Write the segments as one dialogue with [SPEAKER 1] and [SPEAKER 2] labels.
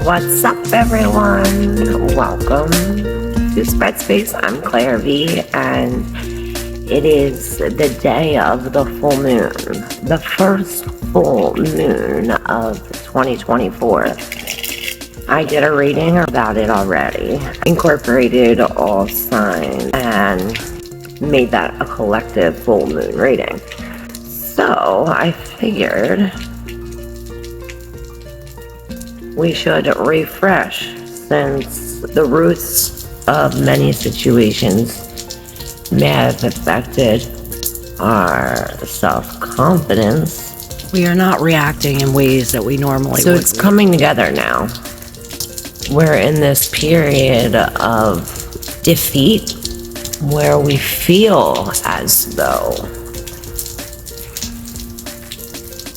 [SPEAKER 1] What's up, everyone? Welcome to Spread Space. I'm ClairV, and it is the day of the full moon, the first full moon of 2024. I did a reading about it already, incorporated all signs, and made that a collective full moon reading. So I figured we should refresh, since the roots of many situations may have affected our self-confidence.
[SPEAKER 2] We are not reacting in ways that we normally would.
[SPEAKER 1] So it's coming together now. We're in this period of defeat where we feel as though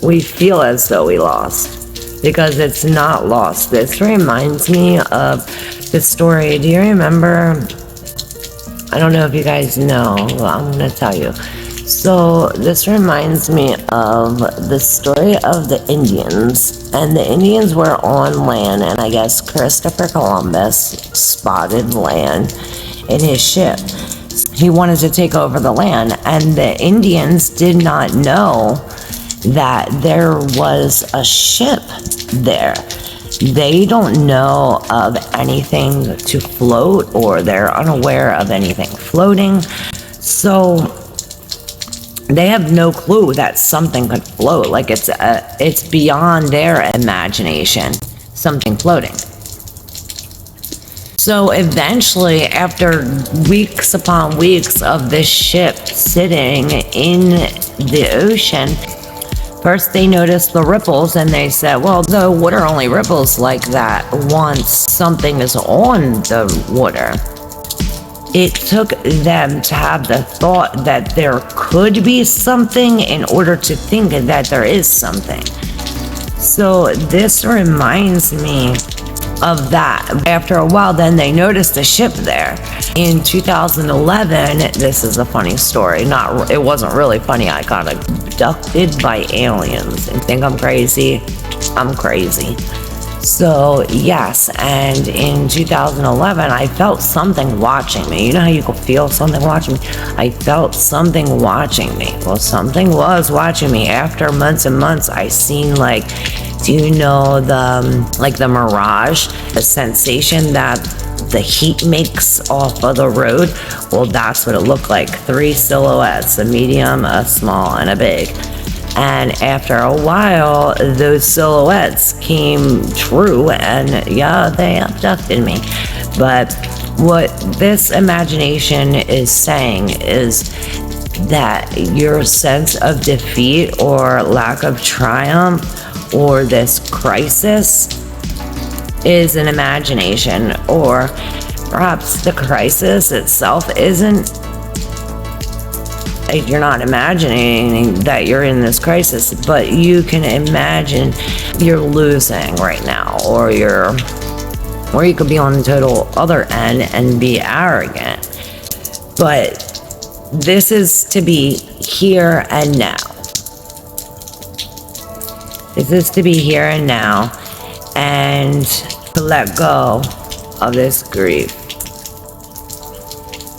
[SPEAKER 1] we lost. Because it's not lost. This reminds me of the story. Do you remember? I don't know if you guys know. Well, I'm going to tell you. So this reminds me of the story of the Indians. And the Indians were on land, and I guess Christopher Columbus spotted land in his ship. He wanted to take over the land, and the Indians did not know that there was a ship there. They don't know of anything to float, or they're unaware of anything floating. So they have no clue that something could float. Like it's beyond their imagination, something floating. So eventually, after weeks upon weeks of this ship sitting in the ocean, first they noticed the ripples, and they said, well, the water only ripples like that once something is on the water. It took them to have the thought that there could be something in order to think that there is something. So this reminds me of that. After a while, then they noticed a ship there. In 2011, this is a funny story. It wasn't really funny. I got abducted by aliens. And think I'm crazy? I'm crazy. So yes, and in 2011, I felt something watching me. You know how you can feel something watching me? I felt something watching me. Well, something was watching me. After months and months, I seen, like, do you know the mirage, the sensation that the heat makes off of the road? Well, that's what it looked like. 3 silhouettes, a medium, a small, and a big. And after a while, those silhouettes came true, and yeah, they abducted me. But what this imagination is saying is that your sense of defeat or lack of triumph or this crisis is an imagination, or perhaps the crisis itself isn't. You're not imagining that you're in this crisis, but you can imagine you're losing right now, or you could be on the total other end and be arrogant. But this is to be here and now. This is to be here and now, and to let go of this grief.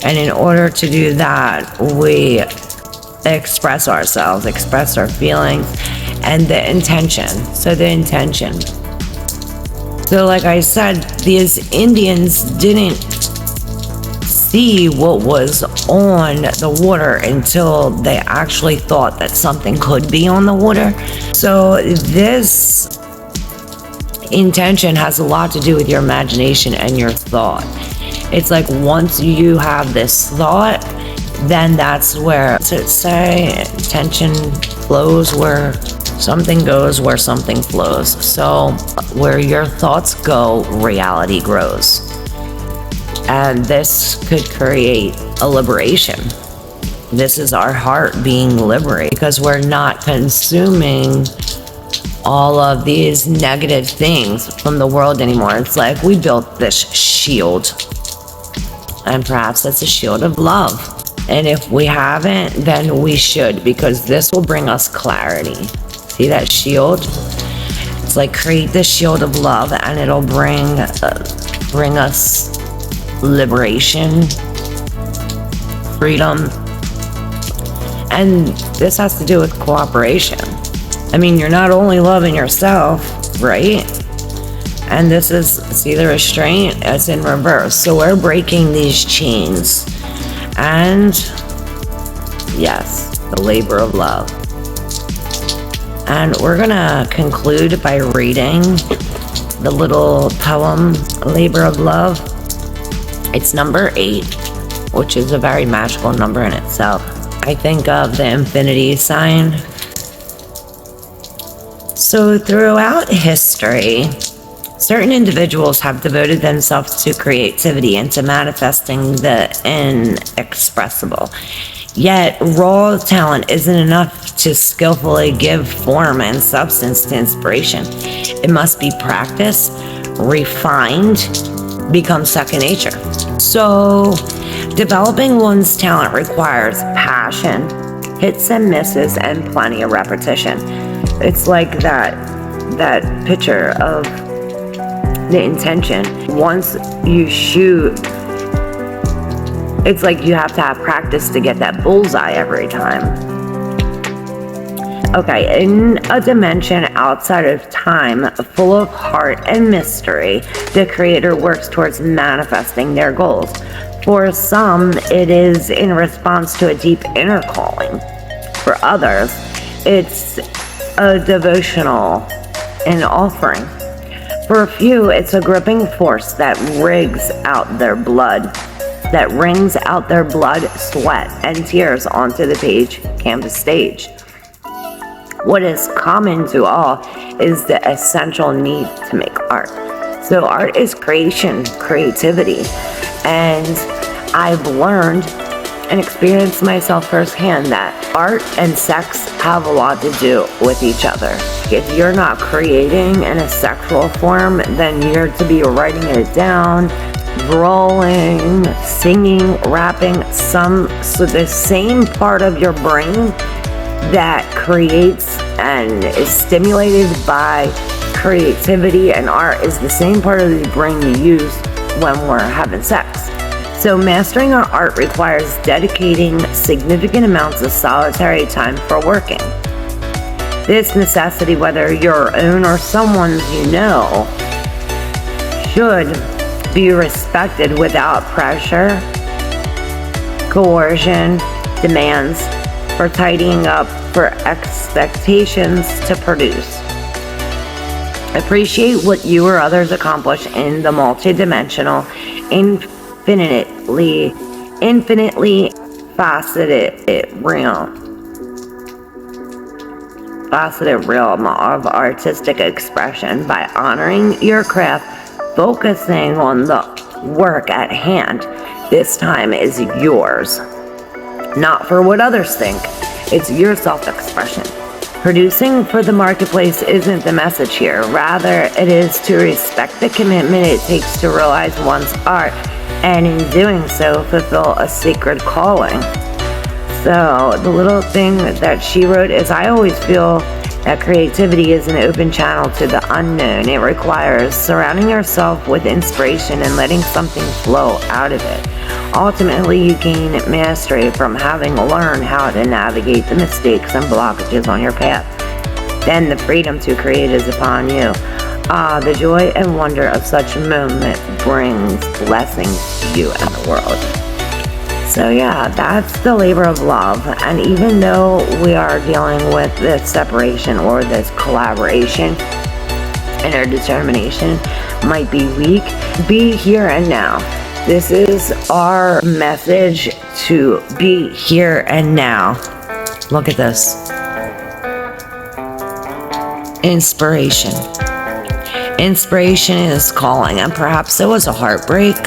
[SPEAKER 1] And in order to do that, we express ourselves, express our feelings, and the intention. So the intention. So like I said, these Indians didn't see what was on the water until they actually thought that something could be on the water. So this intention has a lot to do with your imagination and your thought. It's like once you have this thought, then that's where, to say, tension flows where something goes, where something flows. So where your thoughts go, reality grows. And this could create a liberation. This is our heart being liberated, because we're not consuming all of these negative things from the world anymore. It's like we built this shield, and perhaps it's a shield of love. And if we haven't, then we should, because this will bring us clarity. See that shield? It's like create this shield of love, and it'll bring us liberation, freedom. And this has to do with cooperation. I mean, you're not only loving yourself, right? And this is, see the restraint, it's in reverse. So we're breaking these chains. And yes, the labor of love. And we're gonna conclude by reading the little poem, Labor of Love. It's number 8, which is a very magical number in itself. I think of the infinity sign. So throughout history, certain individuals have devoted themselves to creativity and to manifesting the inexpressible. Yet, raw talent isn't enough to skillfully give form and substance to inspiration. It must be practiced, refined, become second nature. So, developing one's talent requires passion, hits and misses, and plenty of repetition. It's like that picture of the intention. Once you shoot, it's like you have to have practice to get that bullseye every time. Okay, in a dimension outside of time, full of heart and mystery, the creator works towards manifesting their goals. For some, it is in response to a deep inner calling. For others, it's a devotional, an offering. For a few, it's a gripping force that wrings out their blood, sweat, and tears onto the canvas stage. What is common to all is the essential need to make art. So art is creativity. And I've learned and experienced myself firsthand that art and sex have a lot to do with each other. If you're not creating in a sexual form, then you're to be writing it down, drawing, singing, rapping, so the same part of your brain that creates and is stimulated by creativity and art is the same part of the brain you use when we're having sex. So mastering our art requires dedicating significant amounts of solitary time for working. This necessity, whether your own or someone's you know, should be respected without pressure, coercion, demands for tidying up, for expectations to produce. Appreciate what you or others accomplish in the multidimensional, infinitely faceted realm of artistic expression by honoring your craft, focusing on the work at hand. This time is yours, not for what others think. It's your self-expression. Producing for the marketplace isn't the message here. Rather, it is to respect the commitment it takes to realize one's art, and in doing so, fulfill a sacred calling. So the little thing that she wrote is, I always feel that creativity is an open channel to the unknown. It requires surrounding yourself with inspiration and letting something flow out of it. Ultimately, you gain mastery from having learned how to navigate the mistakes and blockages on your path. Then the freedom to create is upon you. The joy and wonder of such a moment brings blessings to you and the world. So yeah, that's the labor of love. And even though we are dealing with this separation or this collaboration, and our determination might be weak, be here and now. This is our message, to be here and now. Look at this. Inspiration. Inspiration is calling, and perhaps it was a heartbreak.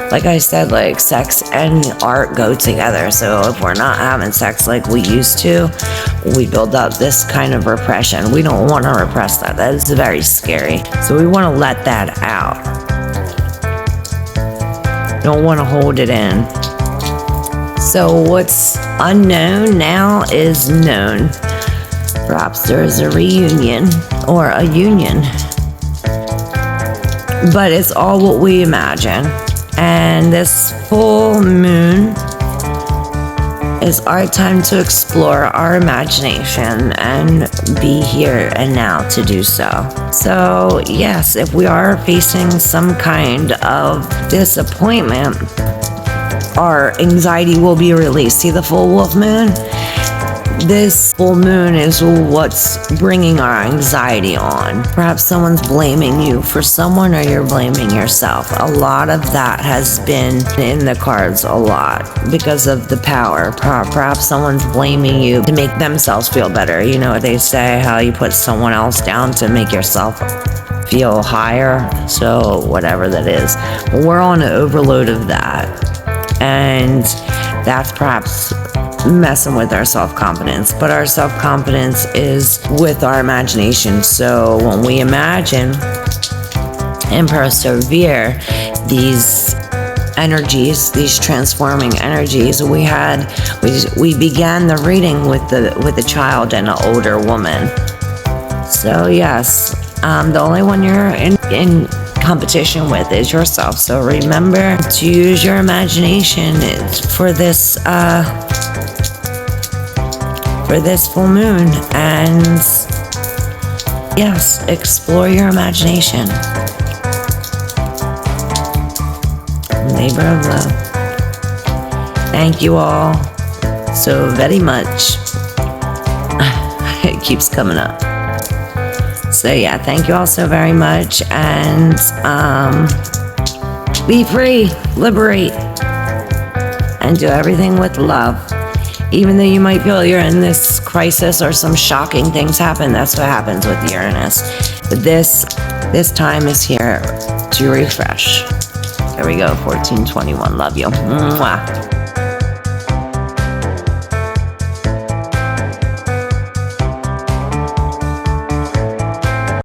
[SPEAKER 1] Like I said, like sex and art go together. So if we're not having sex like we used to, we build up this kind of repression. We don't want to repress that. That is very scary. So we want to let that out. Don't want to hold it in. So what's unknown now is known. Perhaps there is a reunion, or a union. But it's all what we imagine. And this full moon is our time to explore our imagination and be here and now to do so. So yes, if we are facing some kind of disappointment, our anxiety will be released. See the full wolf moon? This full moon is what's bringing our anxiety on. Perhaps someone's blaming you for someone, or you're blaming yourself. A lot of that has been in the cards a lot because of the power. Perhaps someone's blaming you to make themselves feel better. You know what they say, how you put someone else down to make yourself feel higher. So whatever that is, we're on an overload of that. And that's perhaps messing with our self-confidence, but our self-confidence is with our imagination. So when we imagine and persevere these energies, these transforming energies, we began the reading with a child and an older woman. So yes, the only one you're in competition with is yourself. So remember to use your imagination for this full moon, and yes, explore your imagination. Labor of love. Thank you all so very much. It keeps coming up. So yeah, thank you all so very much, and be free, liberate, and do everything with love. Even though you might feel you're in this crisis or some shocking things happen, that's what happens with Uranus. But this time is here to refresh. There we go, 1421. Love you. Mwah.